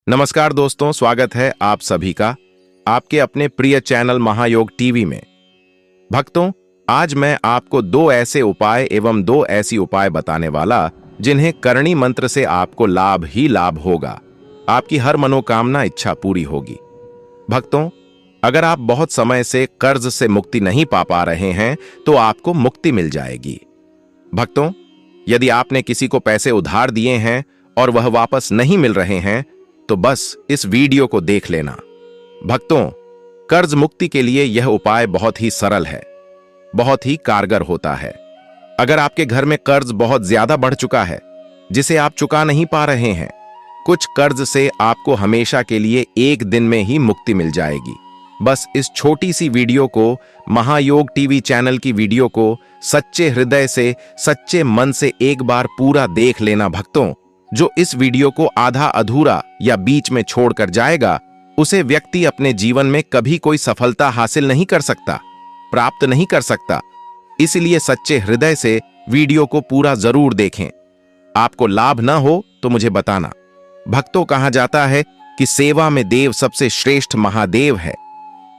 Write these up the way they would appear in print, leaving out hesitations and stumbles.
नमस्कार दोस्तों, स्वागत है आप सभी का आपके अपने प्रिय चैनल महायोग टीवी में। भक्तों, आज मैं आपको दो ऐसे उपाय एवं दो ऐसी उपाय बताने वाला जिन्हें करणी मंत्र से आपको लाभ ही लाभ होगा। आपकी हर मनोकामना इच्छा पूरी होगी। भक्तों, अगर आप बहुत समय से कर्ज से मुक्ति नहीं पा रहे हैं तो आपको मुक्ति मिल जाएगी। भक्तों, यदि आपने किसी को पैसे उधार दिए हैं और वह वापस नहीं मिल रहे हैं तो बस इस वीडियो को देख लेना। भक्तों, कर्ज मुक्ति के लिए यह उपाय बहुत ही सरल है, बहुत ही कारगर होता है। अगर आपके घर में कर्ज बहुत ज्यादा बढ़ चुका है जिसे आप चुका नहीं पा रहे हैं, कुछ कर्ज से आपको हमेशा के लिए एक दिन में ही मुक्ति मिल जाएगी। बस इस छोटी सी वीडियो को, महायोग टीवी चैनल की वीडियो को सच्चे हृदय से, सच्चे मन से एक बार पूरा देख लेना। भक्तों, जो इस वीडियो को आधा अधूरा या बीच में छोड़कर जाएगा, उसे व्यक्ति अपने जीवन में कभी कोई सफलता हासिल नहीं कर सकता, प्राप्त नहीं कर सकता। इसलिए सच्चे हृदय से वीडियो को पूरा जरूर देखें। आपको लाभ न हो तो मुझे बताना। भक्तों, कहा जाता है कि सेवा में देव सबसे श्रेष्ठ महादेव है,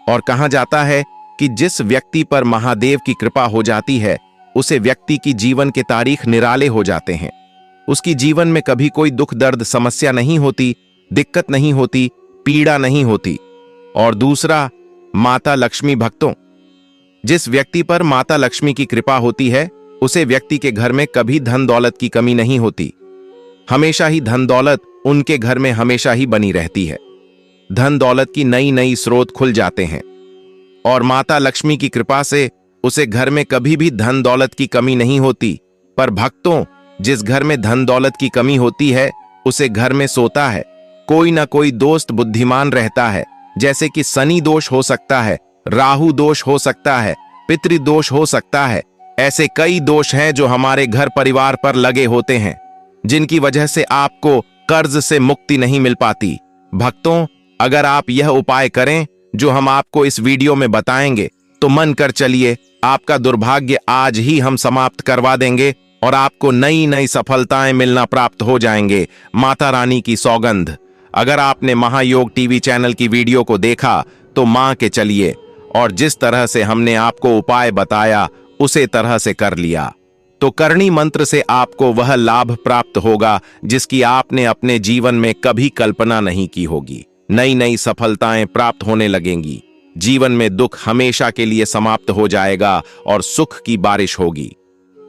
और कहा जाता है कि जिस व्यक्ति पर महादेव की कृपा हो जाती है उसे व्यक्ति की जीवन के तारीख निराले हो जाते हैं। उसकी जीवन में कभी कोई दुख दर्द समस्या नहीं होती, दिक्कत नहीं होती, पीड़ा नहीं होती। और दूसरा, माता लक्ष्मी। भक्तों, जिस व्यक्ति पर माता लक्ष्मी की कृपा होती है उसे व्यक्ति के घर में कभी धन दौलत की कमी नहीं होती। हमेशा ही धन दौलत उनके घर में हमेशा ही बनी रहती है। धन दौलत की नई नई स्रोत खुल जाते हैं और माता लक्ष्मी की कृपा से उसे घर में कभी भी धन दौलत की कमी नहीं होती। पर भक्तों, जिस घर में धन दौलत की कमी होती है उसे घर में सोता है कोई ना कोई दोस्त बुद्धिमान रहता है। जैसे कि शनि दोष हो सकता है, राहु दोष हो सकता है, पितृदोष हो सकता है। ऐसे कई दोष हैं जो हमारे घर परिवार पर लगे होते हैं, जिनकी वजह से आपको कर्ज से मुक्ति नहीं मिल पाती। भक्तों, अगर आप यह उपाय करें जो हम आपको इस वीडियो में बताएंगे तो मन कर चलिए, आपका दुर्भाग्य आज ही हम समाप्त करवा देंगे और आपको नई नई सफलताएं मिलना प्राप्त हो जाएंगे। माता रानी की सौगंध। अगर आपने महायोग टीवी चैनल की वीडियो को देखा तो मान के चलिए, और जिस तरह से हमने आपको उपाय बताया उसे तरह से कर लिया तो करणी मंत्र से आपको वह लाभ प्राप्त होगा जिसकी आपने अपने जीवन में कभी कल्पना नहीं की होगी। नई नई सफलताएं प्राप्त होने लगेंगी। जीवन में दुख हमेशा के लिए समाप्त हो जाएगा और सुख की बारिश होगी।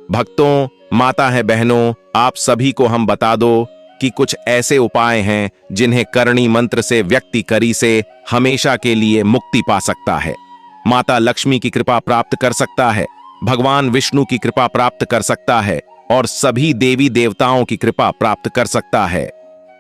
भक्तों, माता है, बहनों, आप सभी को हम बता दो कि कुछ ऐसे उपाय हैं जिन्हें करणी मंत्र से व्यक्ति करी से हमेशा के लिए मुक्ति पा सकता है। माता लक्ष्मी की कृपा प्राप्त कर सकता है, भगवान विष्णु की कृपा प्राप्त कर सकता है और सभी देवी देवताओं की कृपा प्राप्त कर सकता है।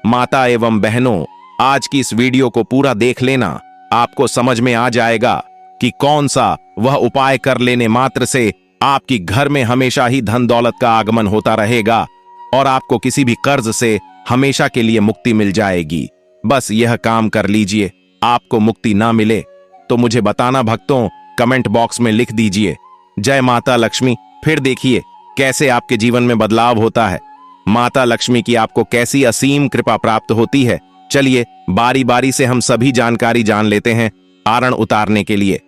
माता एवं बहनों, आज की इस वीडियो को पूरा देख लेना। आपको समझ में आ जाएगा कि कौन सा वह उपाय कर लेने मात्र से आपकी घर में हमेशा ही धन दौलत का आगमन होता रहेगा और आपको किसी भी कर्ज से हमेशा के लिए मुक्ति मिल जाएगी। बस यह काम कर लीजिए। आपको मुक्ति ना मिले तो मुझे बताना भक्तों, कमेंट बॉक्स में लिख दीजिए जय माता लक्ष्मी। फिर देखिए कैसे आपके जीवन में बदलाव होता है। माता लक्ष्मी की आपको कैसी असीम कृपा प्राप्त होती है। चलिए बारी बारी से हम सभी जानकारी जान लेते हैं। आरण उतारने के लिए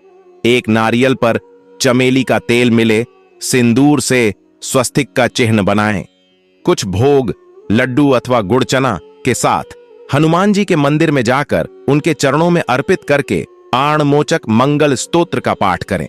एक नारियल पर चमेली का तेल मिले, सिंदूर से स्वस्तिक का चिन्ह बनाएं। कुछ भोग, लड्डू अथवा गुड़ चना के साथ हनुमान जी के मंदिर में जाकर उनके चरणों में अर्पित करके आणमोचक मंगल स्तोत्र का पाठ करें।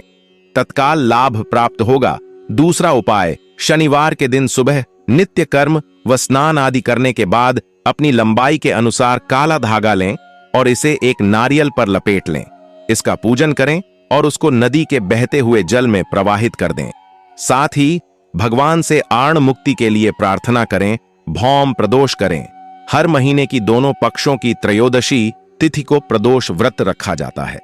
तत्काल लाभ प्राप्त होगा। दूसरा उपाय, शनिवार के दिन सुबह नित्य कर्म व स्नान आदि करने के बाद अपनी लंबाई के अनुसार काला धागा लें और इसे एक नारियल पर लपेट लें। इसका पूजन करें और उसको नदी के बहते हुए जल में प्रवाहित कर दें। साथ ही भगवान से आण मुक्ति के लिए प्रार्थना करें, भौम प्रदोष करें। हर महीने की दोनों पक्षों की त्रयोदशी तिथि को प्रदोष व्रत रखा जाता है।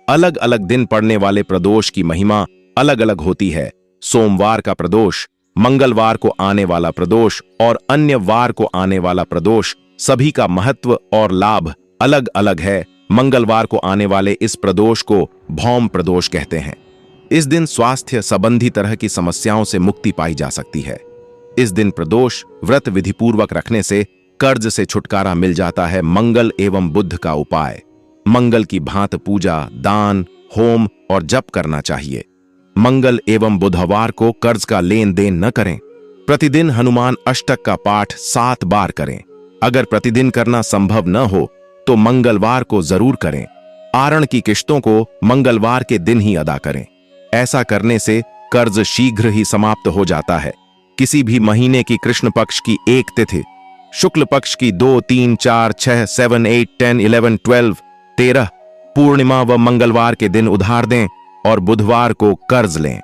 अलग अलग दिन पड़ने वाले प्रदोष की महिमा अलग अलग होती है। सोमवार का प्रदोष, मंगलवार को आने वाला प्रदोष और अन्य वार को आने वाला प्रदोष, सभी का महत्व और लाभ अलग अलग है। मंगलवार को आने वाले इस प्रदोष को भौम प्रदोष कहते हैं। इस दिन स्वास्थ्य संबंधी तरह की समस्याओं से मुक्ति पाई जा सकती है। इस दिन प्रदोष व्रत विधिपूर्वक रखने से कर्ज से छुटकारा मिल जाता है मंगल एवं बुध का उपाय। मंगल की भांत पूजा, दान, होम और जप करना चाहिए। मंगल एवं बुधवार को कर्ज का लेन देन न करें। प्रतिदिन हनुमान अष्टक का पाठ 7 बार करें। अगर प्रतिदिन करना संभव न हो तो मंगलवार को जरूर करें। आरण की किश्तों को मंगलवार के दिन ही अदा करें। ऐसा करने से कर्ज शीघ्र ही समाप्त हो जाता है। किसी भी महीने की कृष्ण पक्ष की एक तिथि, शुक्ल पक्ष की 2, 3, 4, 6, 7, 8, 10, 11, 12, 13 पूर्णिमा व मंगलवार के दिन उधार दें और बुधवार को कर्ज लें।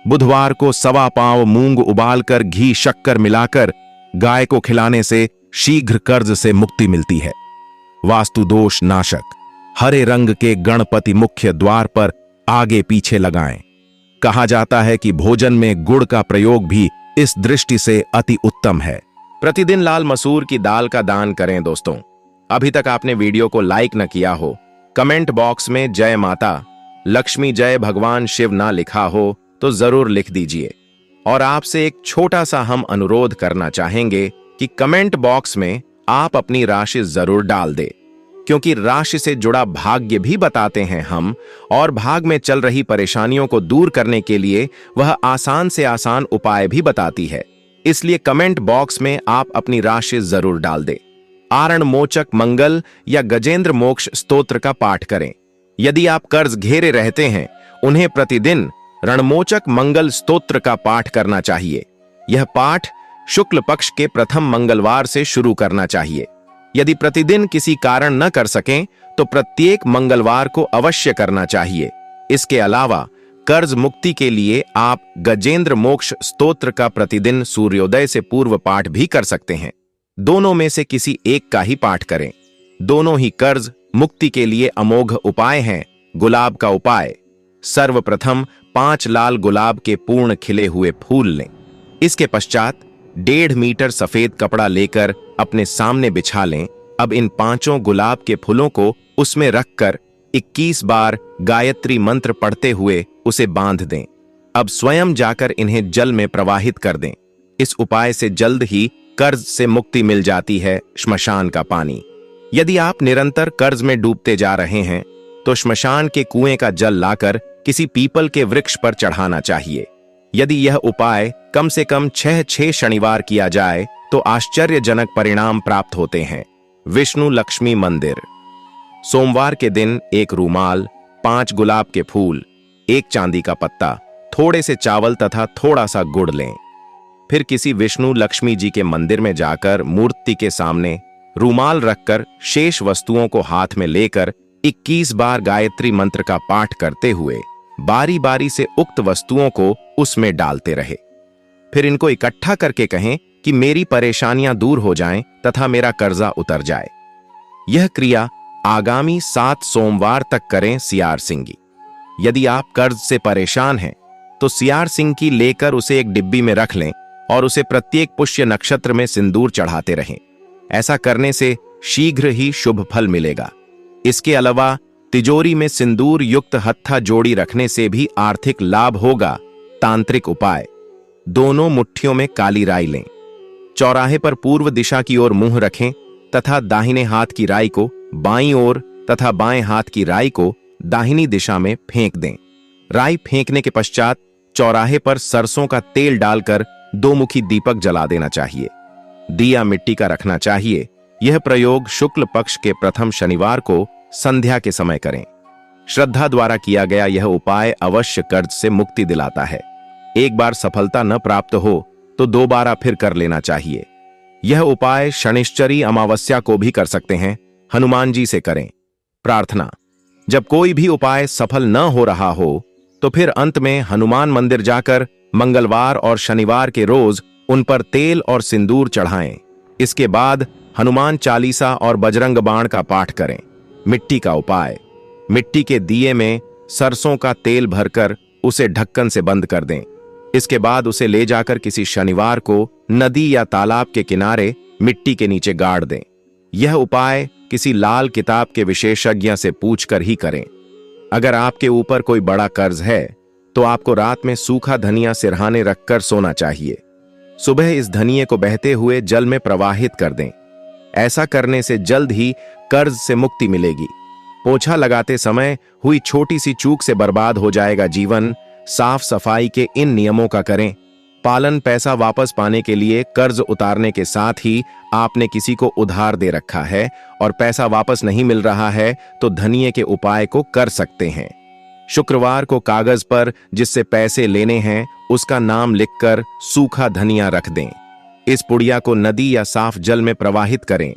बुधवार को 1.25 पाव मूंग उबालकर घी शक्कर मिलाकर गाय को खिलाने से शीघ्र कर्ज से मुक्ति मिलती है। वास्तु दोष नाशक, हरे रंग के गणपति मुख्य द्वार पर आगे पीछे लगाएं। कहा जाता है कि भोजन में गुड़ का प्रयोग भी इस दृष्टि से अति उत्तम है। प्रतिदिन लाल मसूर की दाल का दान करें। दोस्तों, अभी तक आपने वीडियो को लाइक न किया हो, कमेंट बॉक्स में जय माता लक्ष्मी जय भगवान शिव ना लिखा हो तो जरूर लिख दीजिए। और आपसे एक छोटा सा हम अनुरोध करना चाहेंगे कि कमेंट बॉक्स में आप अपनी राशि जरूर डाल दे, क्योंकि राशि से जुड़ा भाग्य भी बताते हैं हम, और भाग में चल रही परेशानियों को दूर करने के लिए वह आसान से आसान उपाय भी बताती है। इसलिए कमेंट बॉक्स में आप अपनी राशि जरूर डाल दे। आरण मोचक मंगल या गजेंद्र मोक्ष स्तोत्र का पाठ करें। यदि आप कर्ज घेरे रहते हैं, उन्हें प्रतिदिन रणमोचक मंगल स्तोत्र का पाठ करना चाहिए। यह पाठ शुक्ल पक्ष के प्रथम मंगलवार से शुरू करना चाहिए। यदि प्रतिदिन किसी कारण न कर सकें तो प्रत्येक मंगलवार को अवश्य करना चाहिए। इसके अलावा कर्ज मुक्ति के लिए आप गजेंद्र मोक्ष स्तोत्र का प्रतिदिन सूर्योदय से पूर्व पाठ भी कर सकते हैं। दोनों में से किसी एक का ही पाठ करें। दोनों ही कर्ज मुक्ति के लिए अमोघ उपाय हैं। गुलाब का उपाय, सर्वप्रथम 5 लाल गुलाब के पूर्ण खिले हुए फूल लें। इसके पश्चात 1.5 मीटर सफेद कपड़ा लेकर अपने सामने बिछा लें। अब इन 5 गुलाब के फूलों को उसमें रखकर 21 बार गायत्री मंत्र पढ़ते हुए उसे बांध दें। अब स्वयं जाकर इन्हें जल में प्रवाहित कर दें। इस उपाय से जल्द ही कर्ज से मुक्ति मिल जाती है। श्मशान का पानी, यदि आप निरंतर कर्ज में डूबते जा रहे हैं तो श्मशान के कुएं का जल लाकर किसी पीपल के वृक्ष पर चढ़ाना चाहिए। यदि यह उपाय कम से कम 6 शनिवार किया जाए तो आश्चर्यजनक परिणाम प्राप्त होते हैं। विष्णु लक्ष्मी मंदिर, सोमवार के दिन 1 रूमाल, 5 गुलाब के फूल, 1 चांदी का पत्ता, थोड़े से चावल तथा थोड़ा सा गुड़ लें। फिर किसी विष्णु लक्ष्मी जी के मंदिर में जाकर मूर्ति के सामने रूमाल रखकर शेष वस्तुओं को हाथ में लेकर 21 बार गायत्री मंत्र का पाठ करते हुए बारी बारी से उक्त वस्तुओं को उसमें डालते रहे। फिर इनको इकट्ठा करके कहें कि मेरी परेशानियां दूर हो जाएं तथा मेरा कर्जा उतर जाए। यह क्रिया आगामी 7 सोमवार तक करें। सियार सिंगी, यदि आप कर्ज से परेशान हैं तो सियार सिंह की लेकर उसे एक डिब्बी में रख लें और उसे प्रत्येक पुष्य नक्षत्र में सिंदूर चढ़ाते रहें। ऐसा करने से शीघ्र ही शुभ फल मिलेगा। इसके अलावा तिजोरी में सिंदूर युक्त हत्था जोड़ी रखने से भी आर्थिक लाभ होगा। तांत्रिक उपाय, दोनों मुट्ठियों में काली राई लें। चौराहे पर पूर्व दिशा की ओर मुंह रखें तथा दाहिने हाथ की राई को बाईं ओर तथा बाएं हाथ की राई को दाहिनी दिशा में फेंक दें। राई फेंकने के पश्चात चौराहे पर सरसों का तेल डालकर 2 मुखी दीपक जला देना चाहिए। दिया मिट्टी का रखना चाहिए। यह प्रयोग शुक्ल पक्ष के प्रथम शनिवार को संध्या के समय करें। श्रद्धा द्वारा किया गया यह उपाय अवश्य कर्ज से मुक्ति दिलाता है। एक बार सफलता न प्राप्त हो तो 2 बार फिर कर लेना चाहिए। यह उपाय शनिश्चरी अमावस्या को भी कर सकते हैं। हनुमान जी से करें। प्रार्थना, जब कोई भी उपाय सफल न हो रहा हो तो फिर अंत में हनुमान मंदिर जाकर मंगलवार और शनिवार के रोज उन पर तेल और सिंदूर चढ़ाएं। इसके बाद हनुमान चालीसा और बजरंग बाण का पाठ करें। मिट्टी का उपाय, मिट्टी के दिए में सरसों का तेल भरकर उसे ढक्कन से बंद कर दें। इसके बाद उसे ले जाकर किसी शनिवार को नदी या तालाब के किनारे मिट्टी के नीचे गाड़ दें। यह उपाय किसी लाल किताब के विशेषज्ञ से पूछकर ही करें। अगर आपके ऊपर कोई बड़ा कर्ज है तो आपको रात में सूखा धनिया सिरहाने रखकर सोना चाहिए। सुबह इस धनिये को बहते हुए जल में प्रवाहित कर दें। ऐसा करने से जल्द ही कर्ज से मुक्ति मिलेगी। पोछा लगाते समय हुई छोटी सी चूक से बर्बाद हो जाएगा जीवन। साफ सफाई के इन नियमों का करें पालन। पैसा वापस पाने के लिए कर्ज उतारने के साथ ही आपने किसी को उधार दे रखा है और पैसा वापस नहीं मिल रहा है तो धनिये के उपाय को कर सकते हैं। शुक्रवार को कागज पर जिससे पैसे लेने हैं उसका नाम लिखकर सूखा धनिया रख दें। इस पुड़िया को नदी या साफ जल में प्रवाहित करें।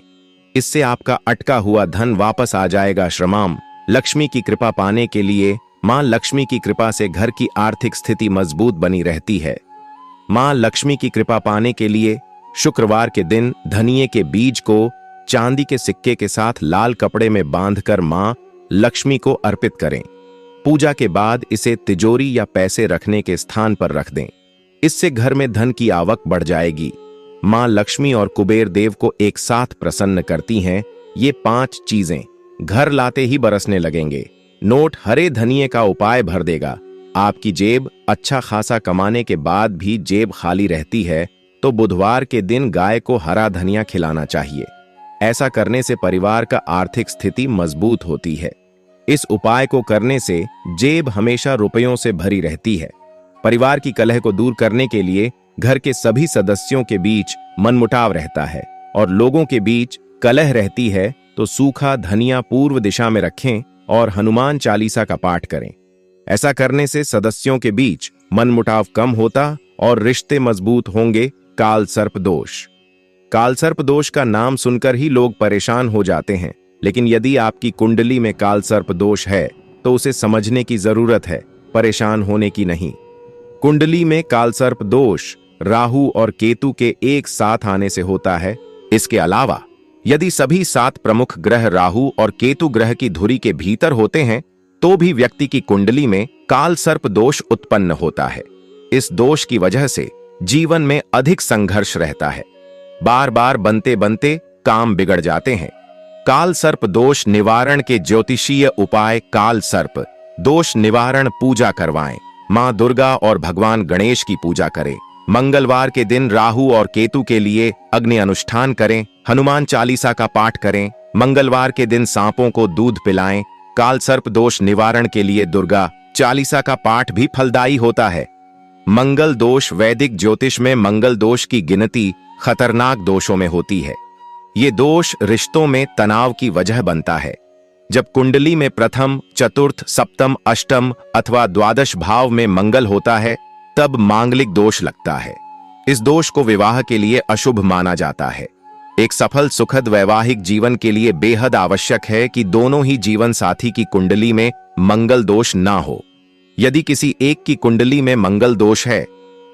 इससे आपका अटका हुआ धन वापस आ जाएगा। श्रमाम लक्ष्मी की कृपा पाने के लिए मां लक्ष्मी की कृपा से घर की आर्थिक स्थिति मजबूत बनी रहती है। मां लक्ष्मी की कृपा पाने के लिए शुक्रवार के दिन धनिये के बीज को चांदी के सिक्के के साथ लाल कपड़े में बांधकर मां लक्ष्मी को अर्पित करें। पूजा के बाद इसे तिजोरी या पैसे रखने के स्थान पर रख दें। इससे घर में धन की आवक बढ़ जाएगी। मां लक्ष्मी और कुबेर देव को एक साथ प्रसन्न करती हैं। ये 5 चीजें घर लाते ही बरसने लगेंगे। नोट हरे धनिये का उपाय भर देगा। आपकी जेब अच्छा खासा कमाने के बाद भी जेब खाली रहती है तो बुधवार के दिन गाय को हरा धनिया खिलाना चाहिए। ऐसा करने से परिवार का आर्थिक स्थिति मजबूत होती है। इस उपाय को करने से जेब हमेशा रुपयों से भरी रहती है। परिवार की कलह को दूर करने के लिए घर के सभी सदस्यों के बीच मनमुटाव रहता है और लोगों के बीच कलह रहती है तो सूखा धनिया पूर्व दिशा में रखें और हनुमान चालीसा का पाठ करें। ऐसा करने से सदस्यों के बीच मनमुटाव कम होता और रिश्ते मजबूत होंगे। काल सर्प दोष। काल सर्प दोष का नाम सुनकर ही लोग परेशान हो जाते हैं, लेकिन यदि आपकी कुंडली में काल सर्प दोष है तो उसे समझने की जरूरत है, परेशान होने की नहीं। कुंडली में काल सर्प दोष राहु और केतु के एक साथ आने से होता है। इसके अलावा यदि सभी 7 प्रमुख ग्रह राहु और केतु ग्रह की धुरी के भीतर होते हैं तो भी व्यक्ति की कुंडली में काल सर्प दोष उत्पन्न होता है। इस दोष की वजह से जीवन में अधिक संघर्ष रहता है। बार बार बनते बनते काम बिगड़ जाते हैं। काल सर्प दोष निवारण के ज्योतिषीय उपाय। काल सर्प दोष निवारण पूजा करवाएं। मां दुर्गा और भगवान गणेश की पूजा करें। मंगलवार के दिन राहु और केतु के लिए अग्नि अनुष्ठान करें। हनुमान चालीसा का पाठ करें। मंगलवार के दिन सांपों को दूध पिलाएं। काल सर्प दोष निवारण के लिए दुर्गा चालीसा का पाठ भी फलदायी होता है। मंगल दोष। वैदिक ज्योतिष में मंगल दोष की गिनती खतरनाक दोषों में होती है। ये दोष रिश्तों में तनाव की वजह बनता है। जब कुंडली में प्रथम, चतुर्थ, सप्तम, अष्टम अथवा द्वादश भाव में मंगल होता है तब मांगलिक दोष लगता है। इस दोष को विवाह के लिए अशुभ माना जाता है। एक सफल सुखद वैवाहिक जीवन के लिए बेहद आवश्यक है कि दोनों ही जीवन साथी की कुंडली में मंगल दोष ना हो। यदि किसी एक की कुंडली में मंगल दोष है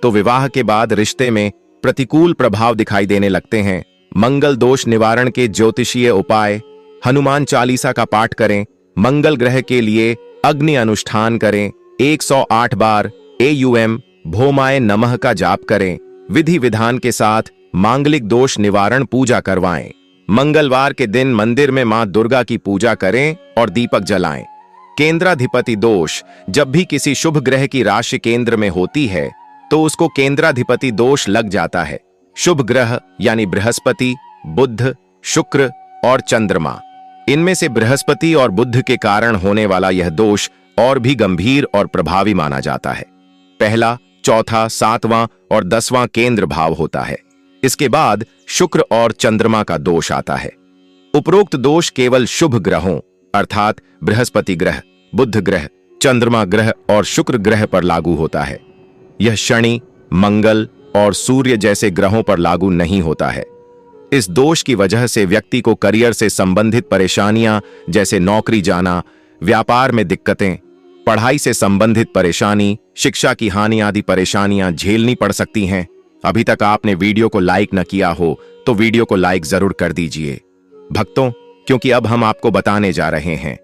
तो विवाह के बाद रिश्ते में प्रतिकूल प्रभाव दिखाई देने लगते हैं। मंगल दोष निवारण के ज्योतिषीय उपाय। हनुमान चालीसा का पाठ करें। मंगल ग्रह के लिए अग्नि अनुष्ठान करें। 108 बार AUM भोमाय नमः का जाप करें। विधि विधान के साथ मांगलिक दोष निवारण पूजा करवाएं। मंगलवार के दिन मंदिर में मां दुर्गा की पूजा करें और दीपक जलाएं। केंद्राधिपति दोष। जब भी किसी शुभ ग्रह की राशि केंद्र में होती है तो उसको केंद्राधिपति दोष लग जाता है। शुभ ग्रह यानी बृहस्पति, बुध, शुक्र और चंद्रमा। इनमें से बृहस्पति और बुध के कारण होने वाला यह दोष और भी गंभीर और प्रभावी माना जाता है। पहला, चौथा, 7वां और 10वां केंद्र भाव होता है। इसके बाद शुक्र और चंद्रमा का दोष आता है। उपरोक्त दोष केवल शुभ ग्रहों अर्थात बृहस्पति ग्रह, बुध ग्रह, चंद्रमा ग्रह और शुक्र ग्रह पर लागू होता है। यह शनि, मंगल और सूर्य जैसे ग्रहों पर लागू नहीं होता है। इस दोष की वजह से व्यक्ति को करियर से संबंधित परेशानियां जैसे नौकरी जाना, व्यापार में दिक्कतें, पढ़ाई से संबंधित परेशानी, शिक्षा की हानि आदि परेशानियां झेलनी पड़ सकती हैं। अभी तक आपने वीडियो को लाइक न किया हो तो वीडियो को लाइक जरूर कर दीजिए भक्तों, क्योंकि अब हम आपको बताने जा रहे हैं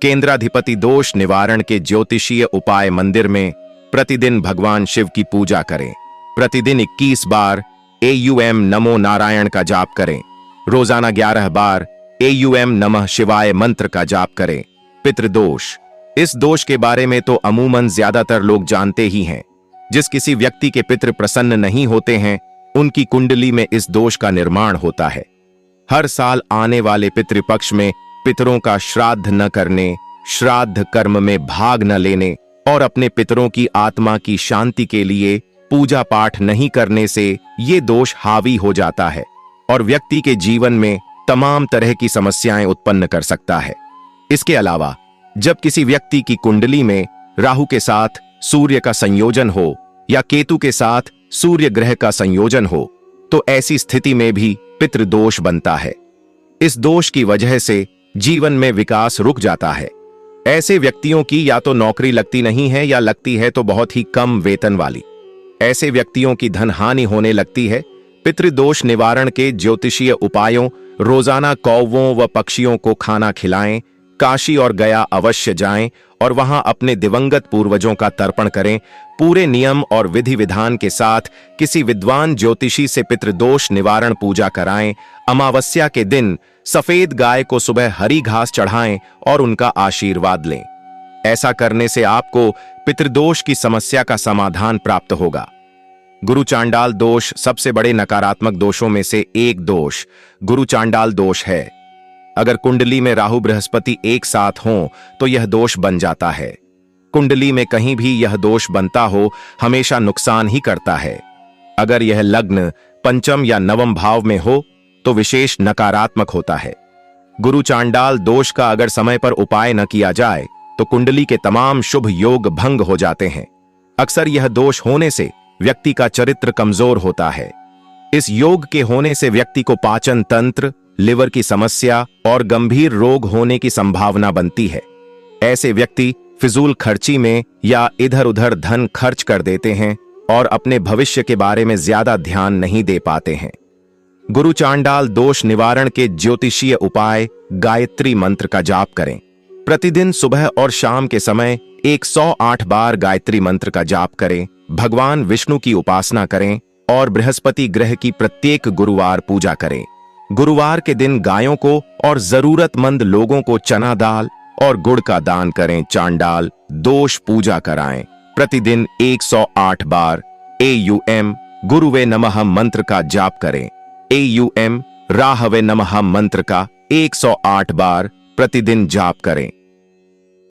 केंद्राधिपति दोष निवारण के ज्योतिषीय उपाय। मंदिर में प्रतिदिन भगवान शिव की पूजा करें। प्रतिदिन 21 बार AUM नमो नारायण का जाप करें। रोजाना 11 बार AUM नमः शिवाय मंत्र का जाप करें। पितृदोष। इस दोष के बारे में तो अमूमन ज्यादातर लोग जानते ही हैं। जिस किसी व्यक्ति के पितृ प्रसन्न नहीं होते हैं उनकी कुंडली में इस दोष का निर्माण होता है। हर साल आने वाले पितृपक्ष में पितरों का श्राद्ध न करने, श्राद्ध कर्म में भाग न लेने और अपने पितरों की आत्मा की शांति के लिए पूजा पाठ नहीं करने से ये दोष हावी हो जाता है और व्यक्ति के जीवन में तमाम तरह की समस्याएं उत्पन्न कर सकता है। इसके अलावा जब किसी व्यक्ति की कुंडली में राहु के साथ सूर्य का संयोजन हो या केतु के साथ सूर्य ग्रह का संयोजन हो तो ऐसी स्थिति में भी पितृदोष बनता है। इस दोष की वजह से जीवन में विकास रुक जाता है। ऐसे व्यक्तियों की या तो नौकरी लगती नहीं है या लगती है तो बहुत ही कम वेतन वाली। ऐसे व्यक्तियों की धन हानि होने लगती है। पितृदोष निवारण के ज्योतिषीय उपायों: रोजाना कौवों व पक्षियों को खाना खिलाएं, काशी और गया अवश्य जाएं और वहां अपने दिवंगत पूर्वजों का तर्पण करें। पूरे नियम और विधि विधान के साथ किसी विद्वान ज्योतिषी से पितृदोष निवारण पूजा कराएं। अमावस्या के दिन सफेद गाय को सुबह हरी घास चढ़ाएं और उनका आशीर्वाद लें। ऐसा करने से आपको पितृदोष की समस्या का समाधान प्राप्त होगा। गुरु चांडाल दोष सबसे बड़े नकारात्मक दोषों में से एक दोष गुरु चांडाल दोष है। अगर कुंडली में राहु बृहस्पति एक साथ हों तो यह दोष बन जाता है। कुंडली में कहीं भी यह दोष बनता हो हमेशा नुकसान ही करता है। अगर यह लग्न, पंचम या नवम भाव में हो तो विशेष नकारात्मक होता है। गुरु चांडाल दोष का अगर समय पर उपाय न किया जाए तो कुंडली के तमाम शुभ योग भंग हो जाते हैं। अक्सर यह दोष होने से व्यक्ति का चरित्र कमजोर होता है। इस योग के होने से व्यक्ति को पाचन तंत्र, लिवर की समस्या और गंभीर रोग होने की संभावना बनती है। ऐसे व्यक्ति फिजूल खर्ची में या इधर उधर धन खर्च कर देते हैं और अपने भविष्य के बारे में ज्यादा ध्यान नहीं दे पाते हैं। गुरु चांडाल दोष निवारण के ज्योतिषीय उपाय: गायत्री मंत्र का जाप करें। प्रतिदिन सुबह और शाम के समय 108 बार गायत्री मंत्र का जाप करें। भगवान विष्णु की उपासना करें और बृहस्पति ग्रह की प्रत्येक गुरुवार पूजा करें। गुरुवार के दिन गायों को और जरूरतमंद लोगों को चना दाल और गुड़ का दान करें। चांडाल दोष पूजा कराएं। प्रतिदिन 108 बार AUM गुरुवे नमः मंत्र का जाप करें। AUM राहवे नमः मंत्र का 108 बार प्रतिदिन जाप करें।